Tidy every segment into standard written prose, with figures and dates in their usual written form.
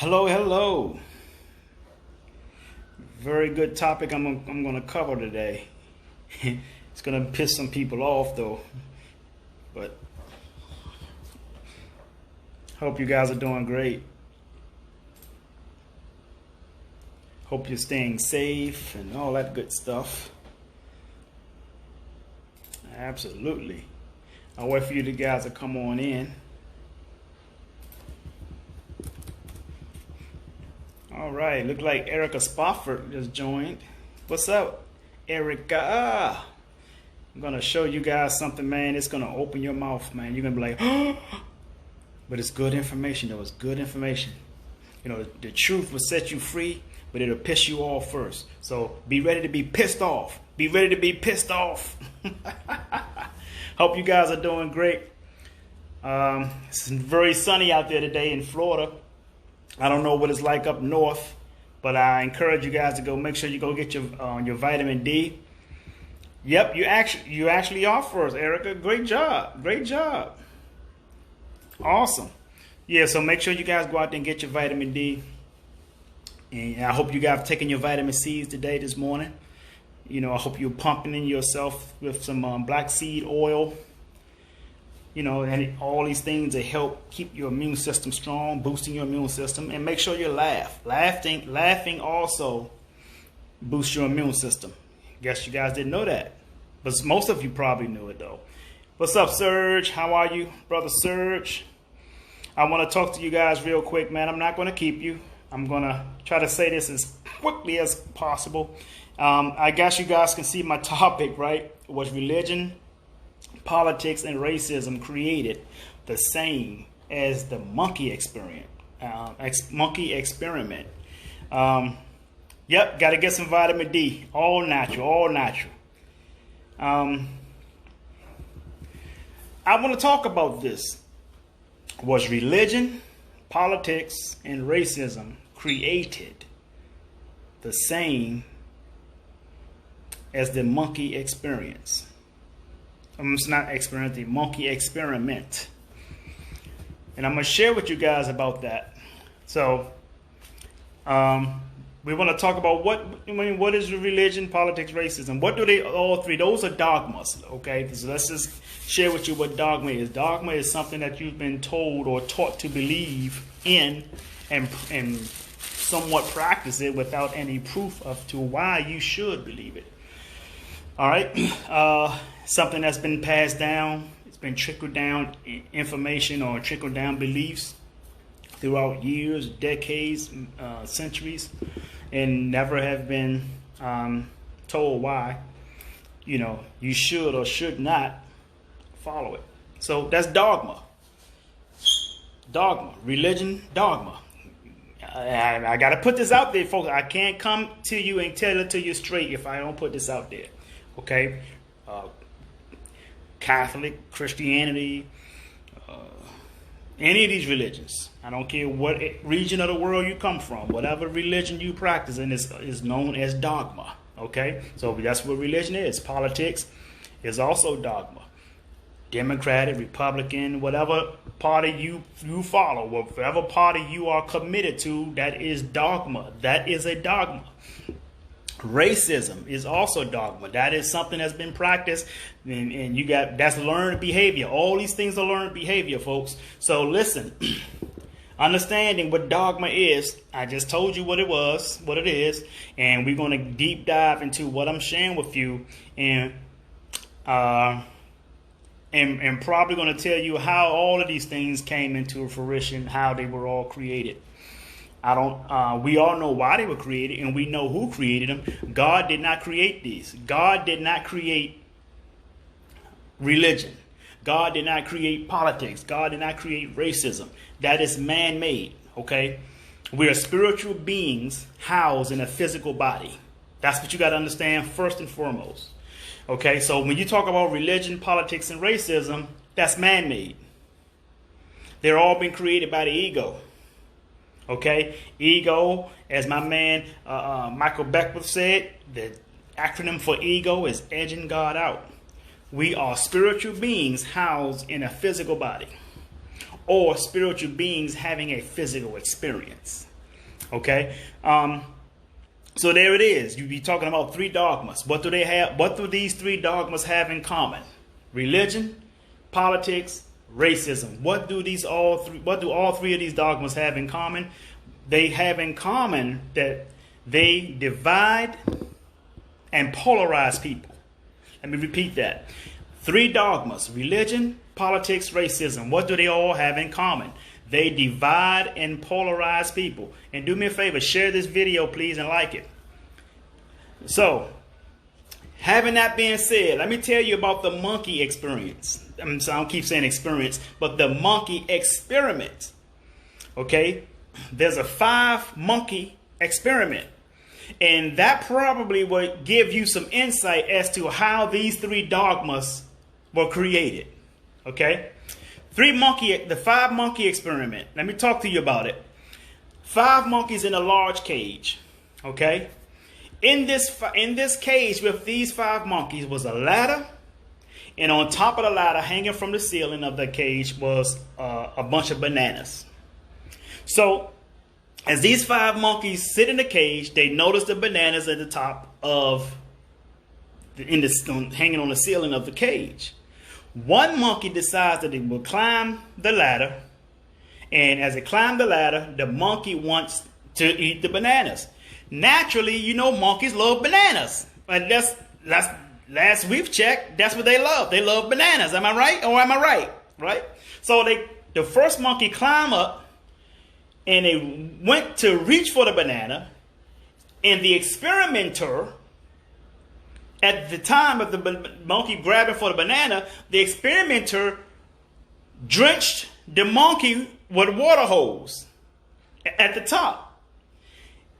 Hello, hello. Very good topic I'm going to cover today. It's going to piss some people off though, but hope you guys are doing great. Hope you're staying safe and all that good stuff. Absolutely. I'll wait for you guys to come on in. All right, look like Erica Spofford just joined. What's up, Erica? I'm gonna show you guys something, man. It's gonna open your mouth, man. You're gonna be like, oh! But it's good information, though. It's good information. You know, the truth will set you free, but it'll piss you off first. So be ready to be pissed off. Be ready to be pissed off. Hope you guys are doing great. It's very sunny out there today in Florida. I don't know what it's like up north, but I encourage you guys to go make sure you go get your vitamin D. Yep, you actually are first, Erica. Great job. Great job. Awesome. Yeah, so make sure you guys go out there and get your vitamin D. And I hope you guys have taken your vitamin C's today, this morning. You know, I hope you're pumping in yourself with some black seed oil. You know, and all these things that help keep your immune system strong, boosting your immune system, and make sure you laugh. Laughing also boosts your immune system. Guess you guys didn't know that, but most of you probably knew it though. What's up, Serge? How are you, brother Serge? I want to talk to you guys real quick, man. I'm not going to keep you. I'm going to try to say this as quickly as possible. I guess you guys can see my topic, right? Was religion, politics, and racism created the same as the monkey experiment? Yep, got to get some vitamin D. All natural, all natural. I want to talk about this. Was religion, politics, and racism created the same as the monkey experience? It's not experience, the monkey experiment. And I'm going to share with you guys about that. So, we want to talk about what is religion, politics, racism. What do they, all three? Those are dogmas, okay? So let's just share with you what dogma is. Dogma is something that you've been told or taught to believe in and somewhat practice it without any proof of to why you should believe it. All right? Something that's been passed down. It's been trickled down information or trickled down beliefs throughout years, decades, centuries, and never have been told why, you know, you should or should not follow it. So that's dogma. Dogma. Religion, dogma. I got to put this out there, folks. I can't come to you and tell it to you straight if I don't put this out there. Okay? Catholic, Christianity, any of these religions. I don't care what region of the world you come from. Whatever religion you practice in is known as dogma. Okay? So that's what religion is. Politics is also dogma. Democratic, Republican, whatever party you follow, whatever party you are committed to, that is dogma. That is a dogma. Racism is also dogma. That is something that's been practiced, and that's learned behavior. All these things are learned behavior, folks. So listen, understanding what dogma is, I just told you what it was, what it is, and we're going to deep dive into what I'm sharing with you, and probably going to tell you how all of these things came into fruition, how they were all created. We all know why they were created, and we know who created them. God did not create these. God did not create religion. God did not create politics. God did not create racism. That is man-made, okay? We are spiritual beings housed in a physical body. That's what you got to understand first and foremost. Okay, so when you talk about religion, politics, and racism, that's man-made. They're all been created by the ego. Okay, ego, as my man Michael Beckwith said, the acronym for ego is edging God out. We are spiritual beings housed in a physical body, or spiritual beings having a physical experience. Okay. So there it is. You be talking about three dogmas. What do they have? What do these three dogmas have in common? Religion, politics, racism. What do all three of these dogmas have in common? They have in common that they divide and polarize people. Let me repeat that. Three dogmas: religion, politics, racism. What do they all have in common? They divide and polarize people. And do me a favor, share this video, please, and like it. So, having that being said, let me tell you about the monkey experience. So I don't keep saying experience, but the monkey experiment. Okay? There's a 5-monkey experiment. And that probably would give you some insight as to how these three dogmas were created. Okay? The 5-monkey experiment. Let me talk to you about it. 5 monkeys in a large cage. Okay? In this cage with these 5 monkeys was a ladder. And on top of the ladder, hanging from the ceiling of the cage, was a bunch of bananas. So, as these 5 monkeys sit in the cage, they notice the bananas at the top of, hanging on the ceiling of the cage. One monkey decides that it will climb the ladder, and as it climbs the ladder, the monkey wants to eat the bananas. Naturally, you know, monkeys love bananas. And that's last we've checked, that's what they love. They love bananas. Am I right? Or am I right? Right? So the first monkey climbed up, and they went to reach for the banana, and the experimenter, at the time of the monkey grabbing for the banana, the experimenter drenched the monkey with a water hose at the top.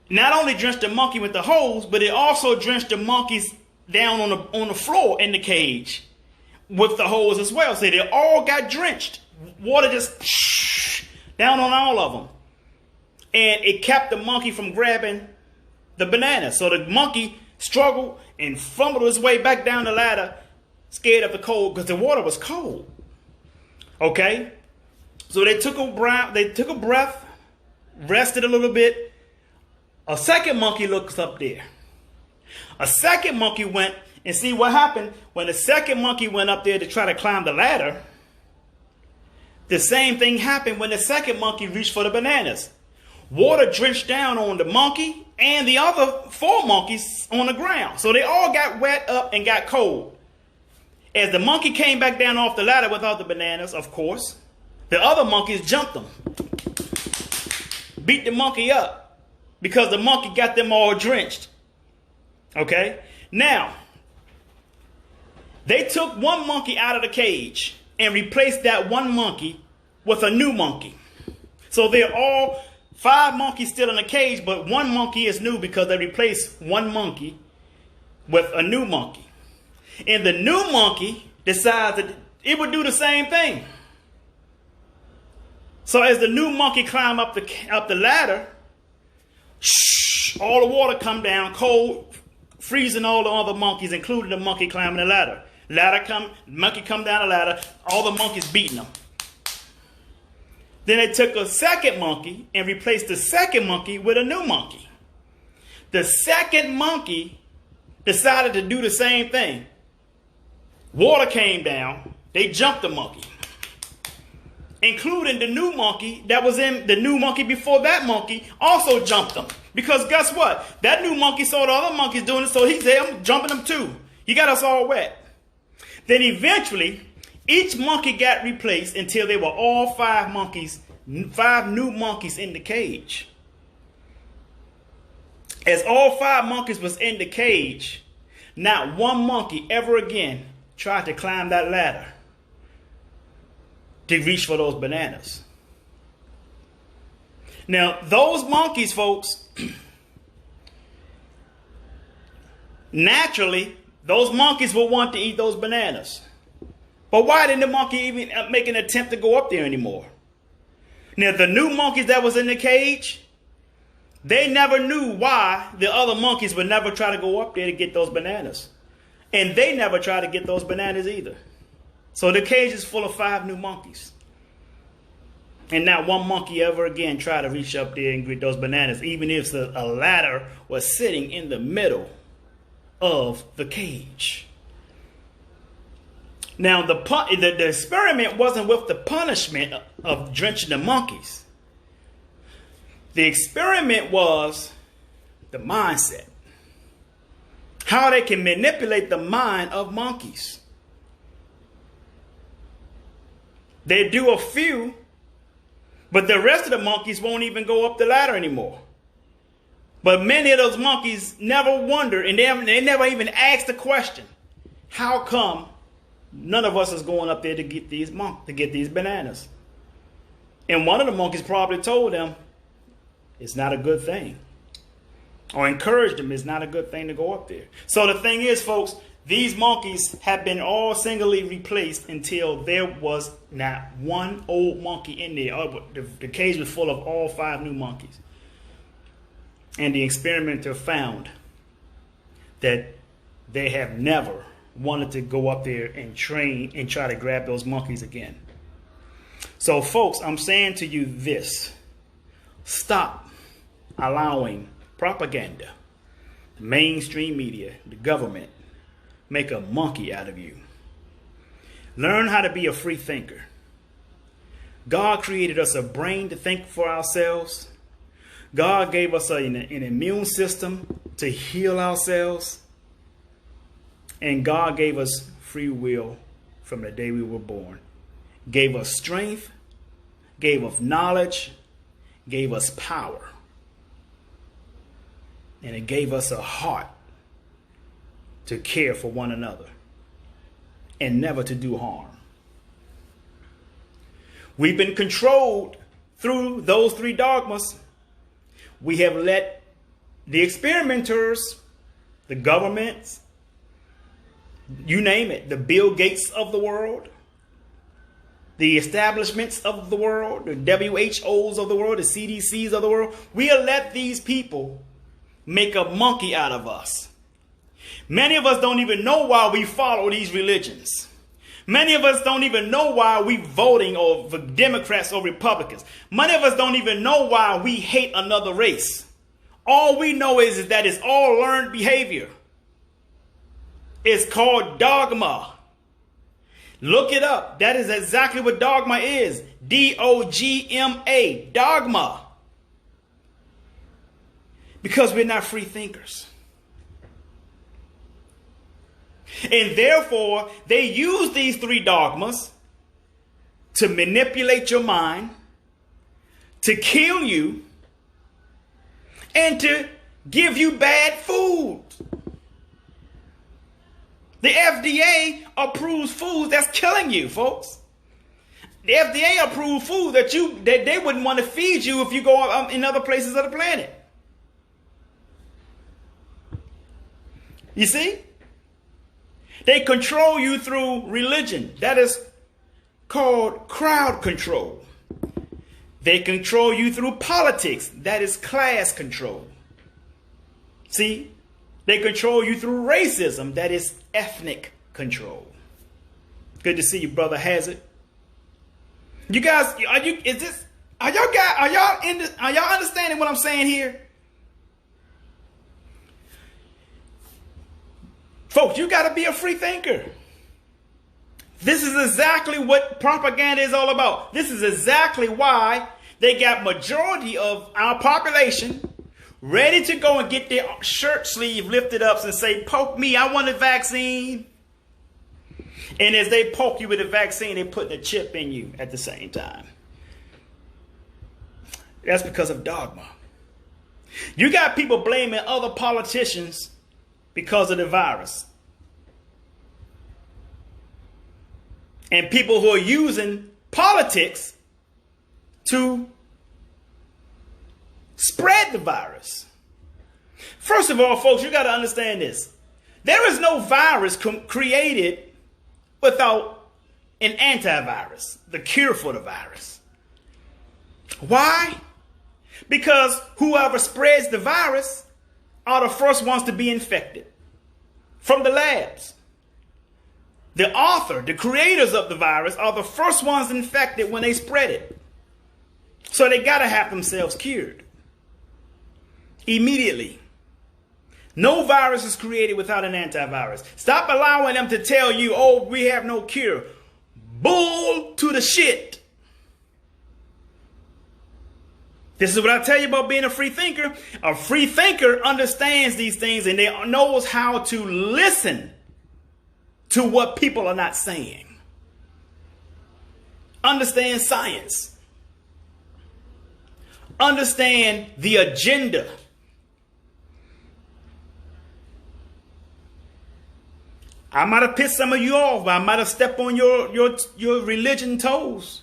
Not only drenched the monkey with the hose, but it also drenched the monkeys down on the floor in the cage with the hose as well. So they all got drenched. Water just down on all of them. And it kept the monkey from grabbing the banana. So the monkey struggled and fumbled his way back down the ladder, scared of the cold, because the water was cold. Okay? So they took a breath, rested a little bit. A second monkey looks up there. A second monkey went, and see what happened when the second monkey went up there to try to climb the ladder. The same thing happened when the second monkey reached for the bananas. Water drenched down on the monkey and the other 4 monkeys on the ground. So they all got wet up and got cold. As the monkey came back down off the ladder without the bananas, of course, the other monkeys jumped them. Beat the monkey up because the monkey got them all drenched. Okay? Now, they took one monkey out of the cage and replaced that one monkey with a new monkey. So they're all 5 monkeys still in the cage, but one monkey is new because they replaced one monkey with a new monkey. And the new monkey decides that it would do the same thing. So as the new monkey climbed up the ladder, all the water come down cold, freezing all the other monkeys, including the monkey climbing the ladder. Monkey come down the ladder, all the monkeys beating them. Then they took a second monkey and replaced the second monkey with a new monkey. The second monkey decided to do the same thing. Water came down. They jumped the monkey, including the new monkey that was in the new monkey before that monkey also jumped them. Because guess what? That new monkey saw the other monkeys doing it, so he said, I'm jumping them too. You got us all wet. Then eventually, each monkey got replaced until they were all 5 new monkeys in the cage. As all 5 monkeys was in the cage, not one monkey ever again tried to climb that ladder to reach for those bananas. Now, those monkeys, folks, naturally, those monkeys will want to eat those bananas. But why didn't the monkey even make an attempt to go up there anymore? Now, the new monkeys that was in the cage, they never knew why the other monkeys would never try to go up there to get those bananas. And they never tried to get those bananas either. So the cage is full of 5 new monkeys. And not one monkey ever again tried to reach up there and get those bananas, even if a ladder was sitting in the middle of the cage. Now, the experiment wasn't with the punishment of drenching the monkeys. The experiment was the mindset. How they can manipulate the mind of monkeys. They do a few, but the rest of the monkeys won't even go up the ladder anymore. But many of those monkeys never wondered, and they never even asked the question, how come none of us is going up there to get these bananas? And one of the monkeys probably told them, it's not a good thing. Or encouraged them, it's not a good thing to go up there. So the thing is, folks, these monkeys have been all singly replaced until there was not one old monkey in there. The cage was full of all 5 new monkeys. And the experimenter found that they have never wanted to go up there and train and try to grab those monkeys again. So, folks, I'm saying to you this. Stop allowing propaganda, the mainstream media, the government, make a monkey out of you. Learn how to be a free thinker. God created us a brain to think for ourselves. God gave us an immune system to heal ourselves. And God gave us free will from the day we were born. Gave us strength, gave us knowledge, gave us power. And it gave us a heart to care for one another and never to do harm. We've been controlled through those 3 dogmas. We have let the experimenters, the governments, you name it, the Bill Gates of the world, the establishments of the world, the WHOs of the world, the CDCs of the world, we have let these people make a monkey out of us. Many of us don't even know why we follow these religions. Many of us don't even know why we voting for Democrats or Republicans. Many of us don't even know why we hate another race. All we know is that it's all learned behavior. It's called dogma. Look it up. That is exactly what dogma is. D-O-G-M-A. Dogma. Because we're not free thinkers. And therefore, they use these 3 dogmas to manipulate your mind, to kill you, and to give you bad food. The FDA approves food that's killing you, folks. The FDA approves food that they wouldn't want to feed you if you go in other places of the planet. You see? They control you through religion. That is called crowd control. They control you through politics. That is class control. See? They control you through racism. That is ethnic control. Good to see you, Brother Hazard. You guys, are y'all understanding what I'm saying here? Folks, you got to be a free thinker. This is exactly what propaganda is all about. This is exactly why they got majority of our population ready to go and get their shirt sleeve lifted up and say, poke me, I want a vaccine. And as they poke you with a vaccine, they're putting a chip in you at the same time. That's because of dogma. You got people blaming other politicians because of the virus. And people who are using politics to spread the virus. First of all, folks, you got to understand this. There is no virus created without an antivirus, the cure for the virus. Why? Because whoever spreads the virus are the first ones to be infected from the labs. The author, the creators of the virus are the first ones infected when they spread it. So they got to have themselves cured immediately. No virus is created without an antivirus. Stop allowing them to tell you, oh, we have no cure. Bull to the shit. This is what I tell you about being a free thinker. A free thinker understands these things and they knows how to listen to what people are not saying. Understand science. Understand the agenda. I might have pissed some of you off, but I might have stepped on your religion toes.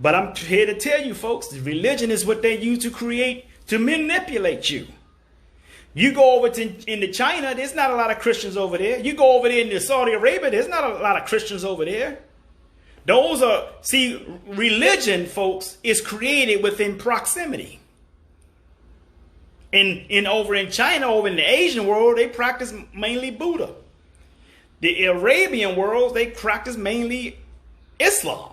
But I'm here to tell you, folks, religion is what they use to manipulate you. You go over into China, there's not a lot of Christians over there. You go over there into Saudi Arabia, there's not a lot of Christians over there. Religion, folks, is created within proximity. Over in China, over in the Asian world, they practice mainly Buddha. The Arabian world, they practice mainly Islam.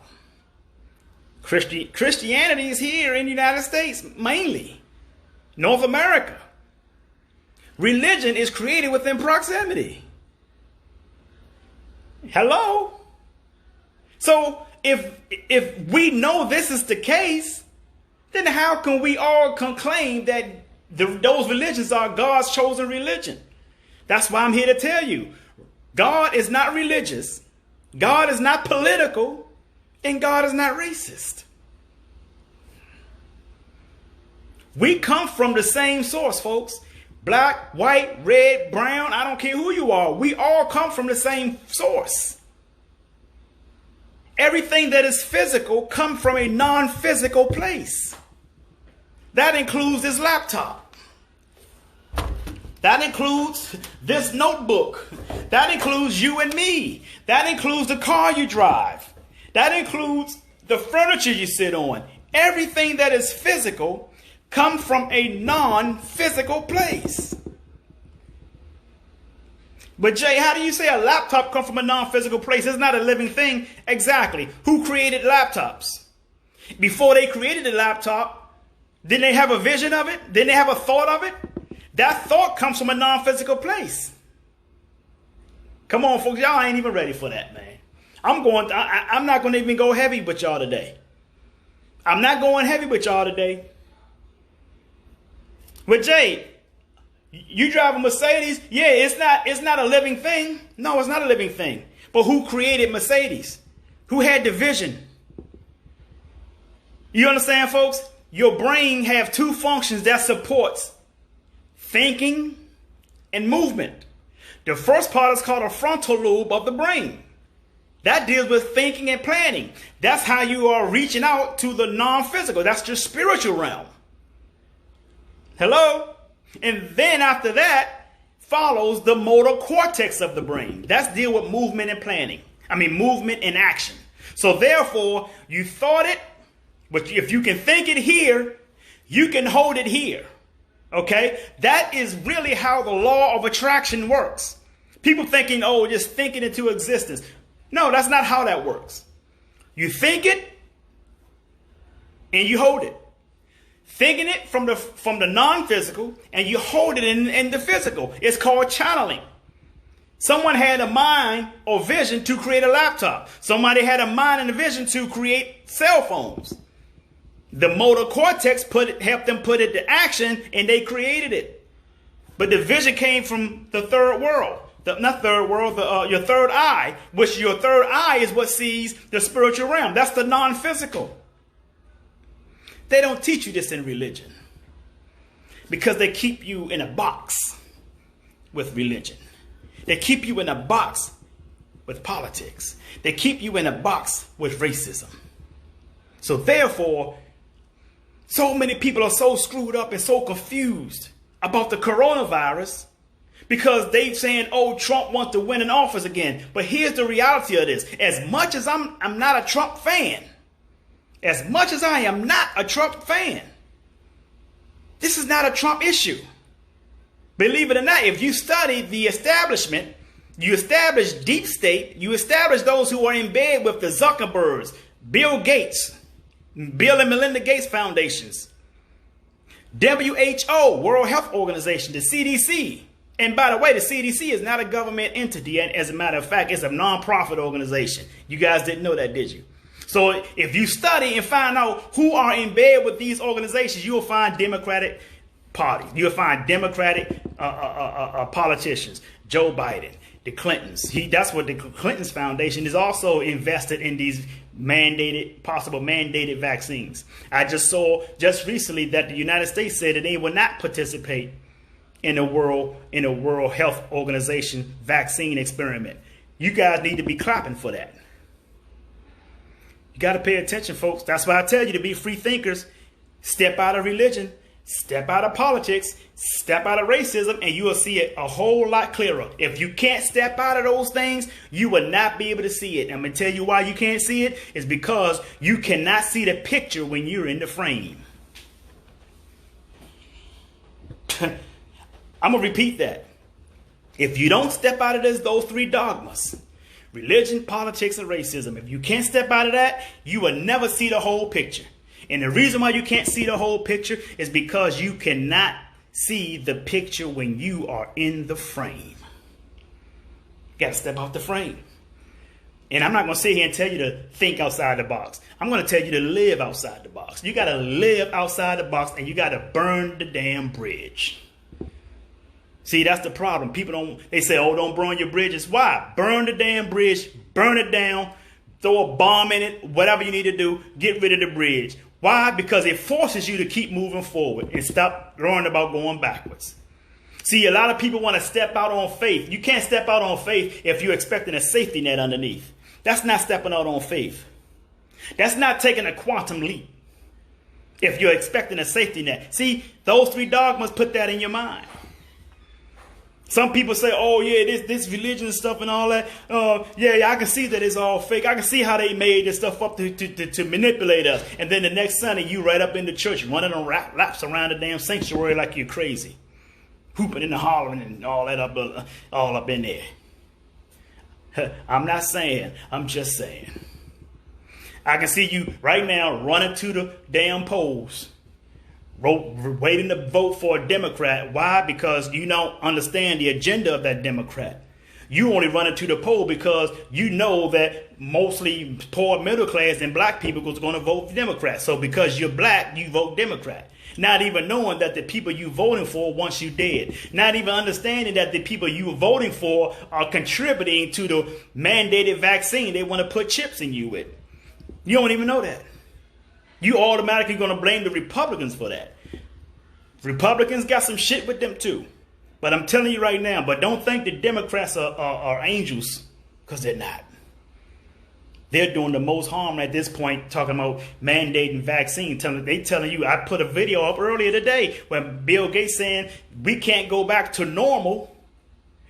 Christianity is here in the United States, mainly. North America. Religion is created within proximity. Hello? So if we know this is the case, then how can we all claim that those religions are God's chosen religion? That's why I'm here to tell you. God is not religious. God is not political. And God is not racist. We come from the same source, folks. Black, white, red, brown, I don't care who you are. We all come from the same source. Everything that is physical comes from a non-physical place. That includes this laptop. That includes this notebook. That includes you and me. That includes the car you drive. That includes the furniture you sit on. Everything that is physical comes from a non-physical place. But Jay, how do you say a laptop comes from a non-physical place? It's not a living thing. Exactly. Who created laptops? Before they created the laptop, didn't they have a vision of it? Didn't they have a thought of it? That thought comes from a non-physical place. Come on, folks. Y'all ain't even ready for that, man. I'm not going to even go heavy with y'all today. I'm not going heavy with y'all today. But Jay, you drive a Mercedes? Yeah, it's not a living thing. No, it's not a living thing. But who created Mercedes? Who had the vision? You understand, folks? Your brain have two functions that supports thinking and movement. The first part is called a frontal lobe of the brain. That deals with thinking and planning. That's how you are reaching out to the non-physical. That's your spiritual realm. Hello? And then after that follows the motor cortex of the brain. That's deal with movement and planning. Movement and action. So therefore, you thought it, but if you can think it here, you can hold it here. Okay? That is really how the law of attraction works. People thinking, oh, just think it into existence. No, that's not how that works. You think it and you hold it. Thinking it from the non-physical and you hold it in the physical. It's called channeling. Someone had a mind or vision to create a laptop. Somebody had a mind and a vision to create cell phones. The motor cortex helped them put it to action and they created it. But the vision came from the third world. Your third eye, which your third eye is what sees the spiritual realm. That's the non-physical. They don't teach you this in religion because they keep you in a box with religion. They keep you in a box with politics. They keep you in a box with racism. So therefore, so many people are so screwed up and so confused about the coronavirus because they saying, oh, Trump wants to win an office again. But here's the reality of this. As much as I'm not a Trump fan, as much as I am not a Trump fan, this is not a Trump issue. Believe it or not, if you study the establishment, you establish deep state, you establish those who are in bed with the Zuckerbergs, Bill Gates, Bill and Melinda Gates Foundations, WHO, World Health Organization, the CDC. And by the way, the CDC is not a government entity. And as a matter of fact, it's a nonprofit organization. You guys didn't know that, did you? So if you study and find out who are in bed with these organizations, you'll find Democratic Party. You'll find Democratic politicians. Joe Biden, the Clintons. That's what the Clintons Foundation is also invested in, these possible mandated vaccines. I just saw just recently that the United States said that they will not participate in a World Health Organization vaccine experiment. You guys need to be clapping for that. You got to pay attention, folks. That's why I tell you to be free thinkers. Step out of religion, step out of politics, step out of racism, and you will see it a whole lot clearer. If you can't step out of those things, you will not be able to see it. I'm going to tell you why you can't see it. It's because you cannot see the picture when you're in the frame. I'm going to repeat that. If you don't step out of those three dogmas, religion, politics, and racism, if you can't step out of that, you will never see the whole picture. And the reason why you can't see the whole picture is because you cannot see the picture when you are in the frame. You got to step out the frame. And I'm not going to sit here and tell you to think outside the box. I'm going to tell you to live outside the box. You got to live outside the box, and you got to burn the damn bridge. See, that's the problem. People they say, oh, don't burn your bridges. Why? Burn the damn bridge, burn it down, throw a bomb in it, whatever you need to do, get rid of the bridge. Why? Because it forces you to keep moving forward and stop worrying about going backwards. See, a lot of people want to step out on faith. You can't step out on faith if you're expecting a safety net underneath. That's not stepping out on faith. That's not taking a quantum leap if you're expecting a safety net. See, those three dogmas put that in your mind. Some people say, oh, yeah, this religion stuff and all that. Yeah, I can see that it's all fake. I can see how they made this stuff up to manipulate us. And then the next Sunday, you right up in the church, running on laps around the damn sanctuary like you're crazy. Hooping and hollering and all that all up in there. I'm not saying. I'm just saying. I can see you right now running to the damn polls, waiting to vote for a Democrat. Why? Because you don't understand the agenda of that Democrat. You only run into the poll because you know that mostly poor middle class and black people are going to vote Democrat. So because you're black, you vote Democrat. Not even knowing that the people you voting for want you dead. Not even understanding that the people you were voting for are contributing to the mandated vaccine they want to put chips in you with. You don't even know that. You automatically going to blame the Republicans for that. Republicans got some shit with them too. But I'm telling you right now, but don't think the Democrats are angels, because they're not. They're doing the most harm at this point, talking about mandating vaccine. They telling you, I put a video up earlier today where Bill Gates saying we can't go back to normal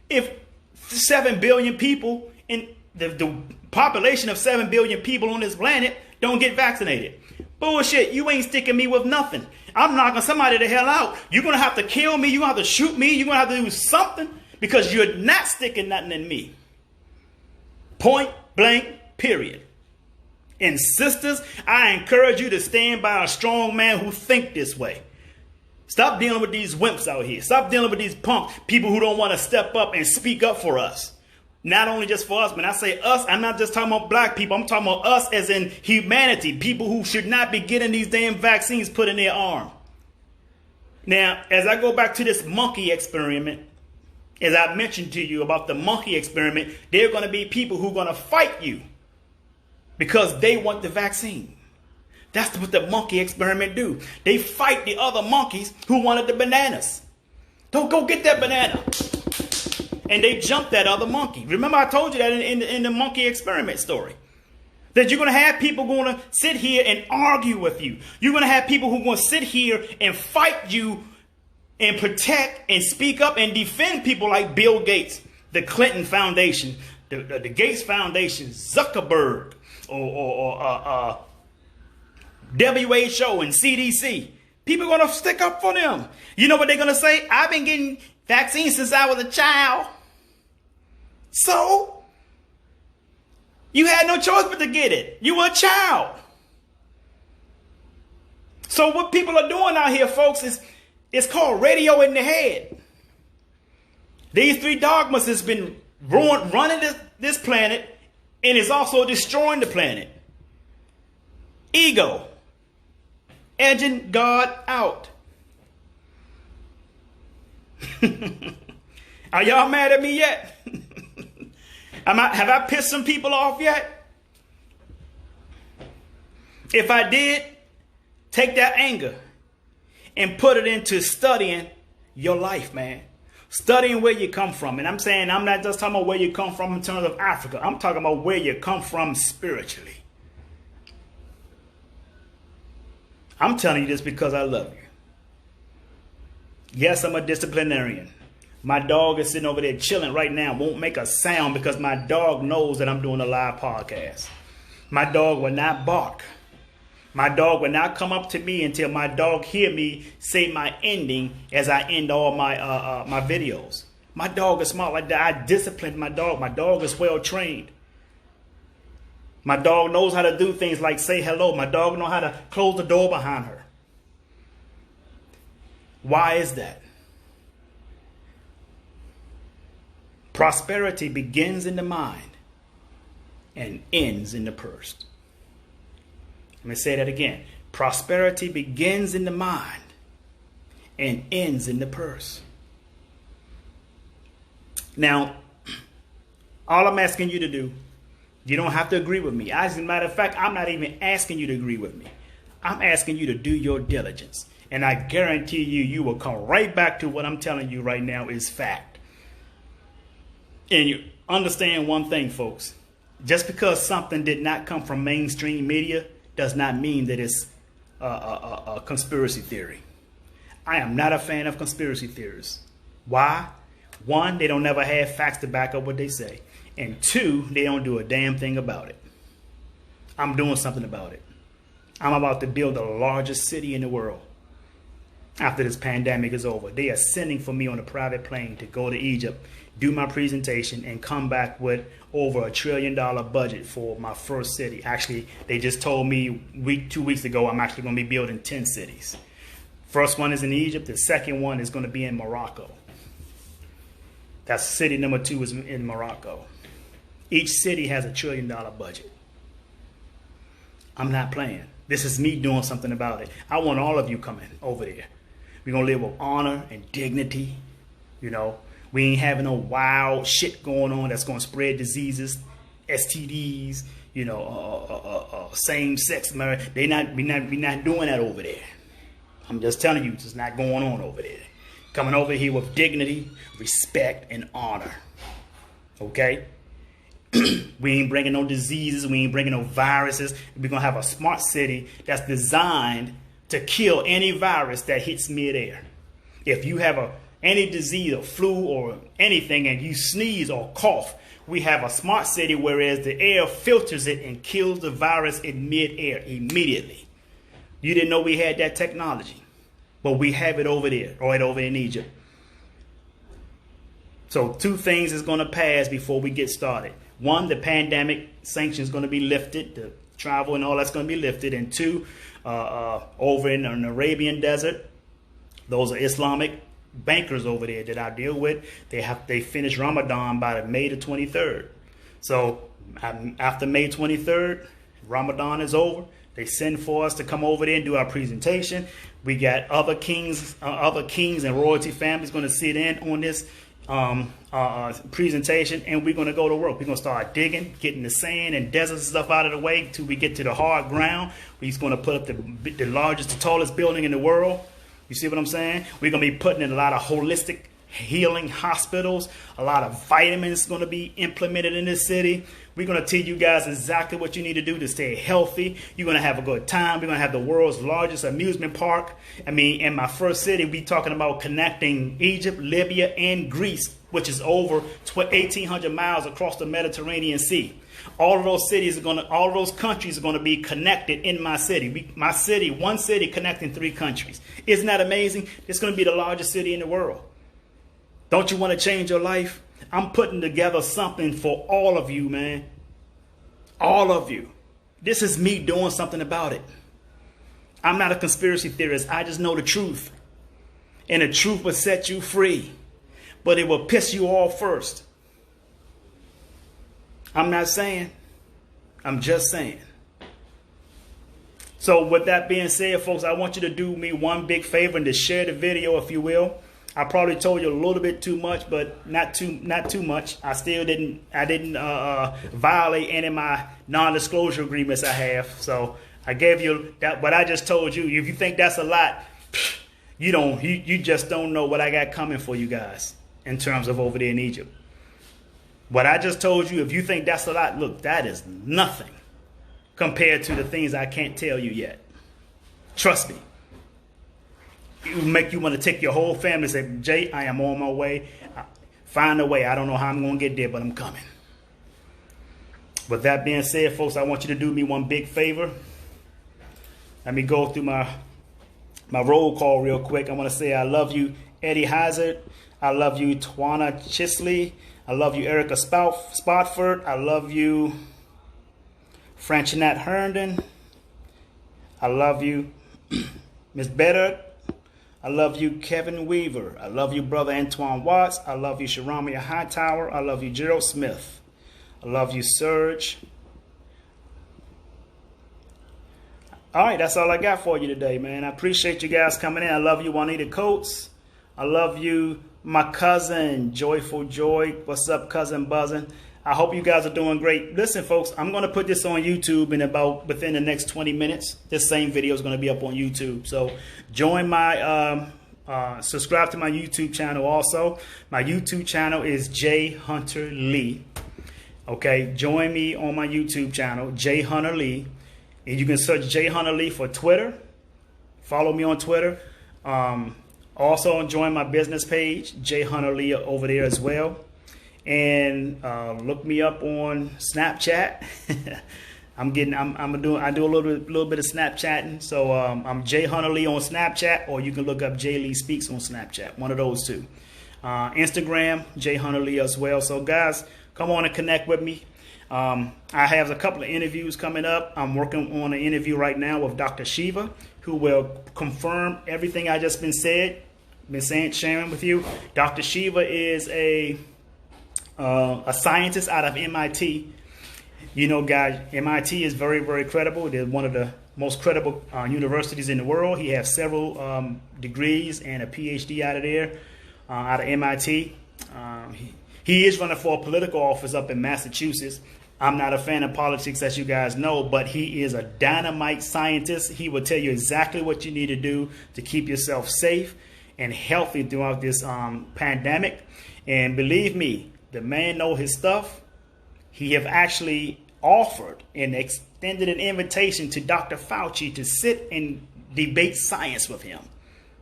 if 7 billion people in the population of 7 billion people on this planet don't get vaccinated. Bullshit, you ain't sticking me with nothing. I'm knocking somebody the hell out. You're going to have to kill me. You're going to have to shoot me. You're going to have to do something because you're not sticking nothing in me. Point blank, period. And sisters, I encourage you to stand by a strong man who think this way. Stop dealing with these wimps out here. Stop dealing with these punks, people who don't want to step up and speak up for us. Not only just for us, when I say us, I'm not just talking about black people. I'm talking about us as in humanity. People who should not be getting these damn vaccines put in their arm. Now, as I go back to this monkey experiment, as I mentioned to you about the monkey experiment, there are going to be people who are going to fight you because they want the vaccine. That's what the monkey experiment do. They fight the other monkeys who wanted the bananas. Don't go get that banana. And they jumped that other monkey. Remember I told you that in the monkey experiment story. That you're going to have people going to sit here and argue with you. You're going to have people who are going to sit here and fight you and protect and speak up and defend people like Bill Gates, the Clinton Foundation, the Gates Foundation, Zuckerberg, or WHO and CDC. People are going to stick up for them. You know what they're going to say? I've been getting vaccines since I was a child. So, you had no choice but to get it. You were a child. So what people are doing out here, folks, is it's called radio in the head. These three dogmas has been running this planet, and is also destroying the planet. Ego. Edging God out. Are y'all mad at me yet? Have I pissed some people off yet? If I did, take that anger and put it into studying your life, man. Studying where you come from. And I'm saying, I'm not just talking about where you come from in terms of Africa. I'm talking about where you come from spiritually. I'm telling you this because I love you. Yes, I'm a disciplinarian. My dog is sitting over there chilling right now. Won't make a sound because my dog knows that I'm doing a live podcast. My dog will not bark. My dog will not come up to me until my dog hear me say my ending as I end all my my videos. My dog is smart like that. I disciplined my dog. My dog is well trained. My dog knows how to do things like say hello. My dog knows how to close the door behind her. Why is that? Prosperity begins in the mind and ends in the purse. Let me say that again. Prosperity begins in the mind and ends in the purse. Now, all I'm asking you to do, you don't have to agree with me. As a matter of fact, I'm not even asking you to agree with me. I'm asking you to do your diligence. And I guarantee you, you will come right back to what I'm telling you right now is fact. And you understand one thing, folks. Just because something did not come from mainstream media does not mean that it's a conspiracy theory. I am not a fan of conspiracy theories. Why? One, they don't never have facts to back up what they say. And two, they don't do a damn thing about it. I'm doing something about it. I'm about to build the largest city in the world. After this pandemic is over, they are sending for me on a private plane to go to Egypt, do my presentation, and come back with over $1 trillion budget for my first city. Actually, they just told me 2 weeks ago I'm actually going to be building 10 cities. First one is in Egypt. The second one is going to be in Morocco. That's city number 2 is in Morocco. Each city has $1 trillion budget. I'm not playing. This is me doing something about it. I want all of you coming over there. We're going to live with honor and dignity. You know, we ain't having no wild shit going on that's going to spread diseases, STDs, you know, same-sex marriage. We not doing that over there. I'm just telling you, it's not going on over there. Coming over here with dignity, respect, and honor. Okay? We ain't bringing no diseases. We ain't bringing no viruses. We're going to have a smart city that's designed to kill any virus that hits midair. If you have any disease or flu or anything and you sneeze or cough, we have a smart city whereas the air filters it and kills the virus in midair immediately. You didn't know we had that technology, but we have it over there, right over in Egypt. So 2 things is going to pass before we get started. 1, the pandemic sanctions going to be lifted. The travel and all that's going to be lifted. And 2, over in an Arabian desert, those are Islamic bankers over there that I deal with. They finish Ramadan by May the 23rd. So after May 23rd, Ramadan is over. They send for us to come over there and do our presentation. We got other kings and royalty families going to sit in on this presentation, and we're going to go to work. We're going to start digging, getting the sand and desert stuff out of the way till we get to the hard ground. We're going to put up the largest, the tallest building in the world. You see what I'm saying? We're going to be putting in a lot of holistic healing hospitals. A lot of vitamins going to be implemented in this city. We're going to teach you guys exactly what you need to do to stay healthy. You're going to have a good time. We're going to have the world's largest amusement park. I mean, in my first city, we're talking about connecting Egypt, Libya, and Greece, which is over 1,800 miles across the Mediterranean Sea. All of those cities all of those countries are going to be connected in my city. One city connecting 3 countries. Isn't that amazing? It's going to be the largest city in the world. Don't you want to change your life? I'm putting together something for all of you, man. All of you. This is me doing something about it. I'm not a conspiracy theorist. I just know the truth. And the truth will set you free. But it will piss you off first. I'm not saying. I'm just saying. So with that being said, folks, I want you to do me one big favor and to share the video, if you will. I probably told you a little bit too much, but not too much. I still didn't violate any of my non-disclosure agreements I have. So I gave you that, but I just told you, if you think that's a lot, you just don't know what I got coming for you guys in terms of over there in Egypt. What I just told you, if you think that's a lot, look, that is nothing compared to the things I can't tell you yet. Trust me. It will make you want to take your whole family and say, Jay, I am on my way. Find a way. I don't know how I'm going to get there, but I'm coming. With that being said, folks, I want you to do me one big favor. Let me go through my roll call real quick. I want to say I love you, Eddie Hazard. I love you, Twana Chisley. I love you, Erica Spotford. I love you, Francinette Herndon. I love you, Miss Better. I love you, Kevin Weaver. I love you, Brother Antoine Watts. I love you, Sharamia Hightower. I love you, Gerald Smith. I love you, Serge. All right, that's all I got for you today, man. I appreciate you guys coming in. I love you, Juanita Coates. I love you, my cousin, Joyful Joy. What's up, cousin Buzzin'? I hope you guys are doing great. Listen, folks, I'm going to put this on YouTube within the next 20 minutes. This same video is going to be up on YouTube. So join my, subscribe to my YouTube channel also. My YouTube channel is Jay Hunter Lee. Okay, join me on my YouTube channel, Jay Hunter Lee. And you can search Jay Hunter Lee for Twitter. Follow me on Twitter. Also join my business page, Jay Hunter Lee, over there as well. And look me up on Snapchat. I do a little bit of Snapchatting. So I'm Jay Hunter Lee on Snapchat, or you can look up Jay Lee Speaks on Snapchat. One of those two. Instagram, Jay Hunter Lee as well. So guys, come on and connect with me. I have a couple of interviews coming up. I'm working on an interview right now with Dr. Shiva, who will confirm everything I just been sharing with you. Dr. Shiva is a scientist out of MIT. You know, guys, MIT is very, very credible. They're one of the most credible universities in the world. He has several degrees and a PhD out of there, out of MIT. He is running for a political office up in Massachusetts. I'm not a fan of politics, as you guys know, but he is a dynamite scientist. He will tell you exactly what you need to do to keep yourself safe and healthy throughout this pandemic. And believe me, the man knows his stuff. He have actually offered and extended an invitation to Dr. Fauci to sit and debate science with him.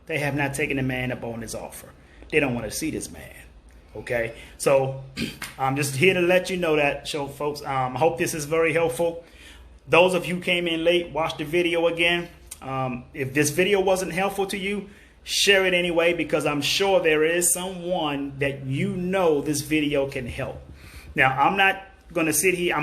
They have not taken the man up on his offer. They don't want to see this man. Okay, so I'm just here to let you know that, folks. I hope this is very helpful. Those of you who came in late, watch the video again. If this video wasn't helpful to you, share it anyway, because I'm sure there is someone that this video can help. Now, I'm not going to sit here.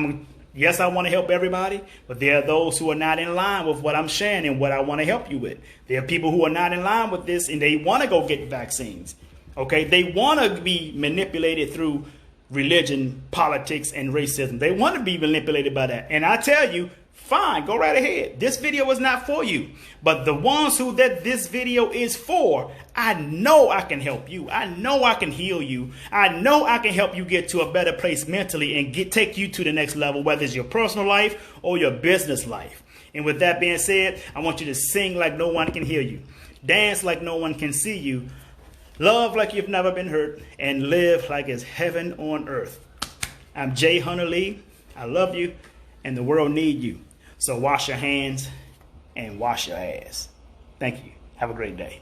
Yes, I want to help everybody, but there are those who are not in line with what I'm sharing and what I want to help you with. There are people who are not in line with this and they want to go get vaccines. Okay, they want to be manipulated through religion, politics, and racism. They want to be manipulated by that. And I tell you, fine, go right ahead. This video is not for you. But the ones who this video is for, I know I can help you. I know I can heal you. I know I can help you get to a better place mentally and take you to the next level, whether it's your personal life or your business life. And with that being said, I want you to sing like no one can hear you. Dance like no one can see you. Love like you've never been hurt, and live like it's heaven on earth. I'm Jay Hunter Lee. I love you, and the world needs you. So wash your hands and wash your ass. Thank you. Have a great day.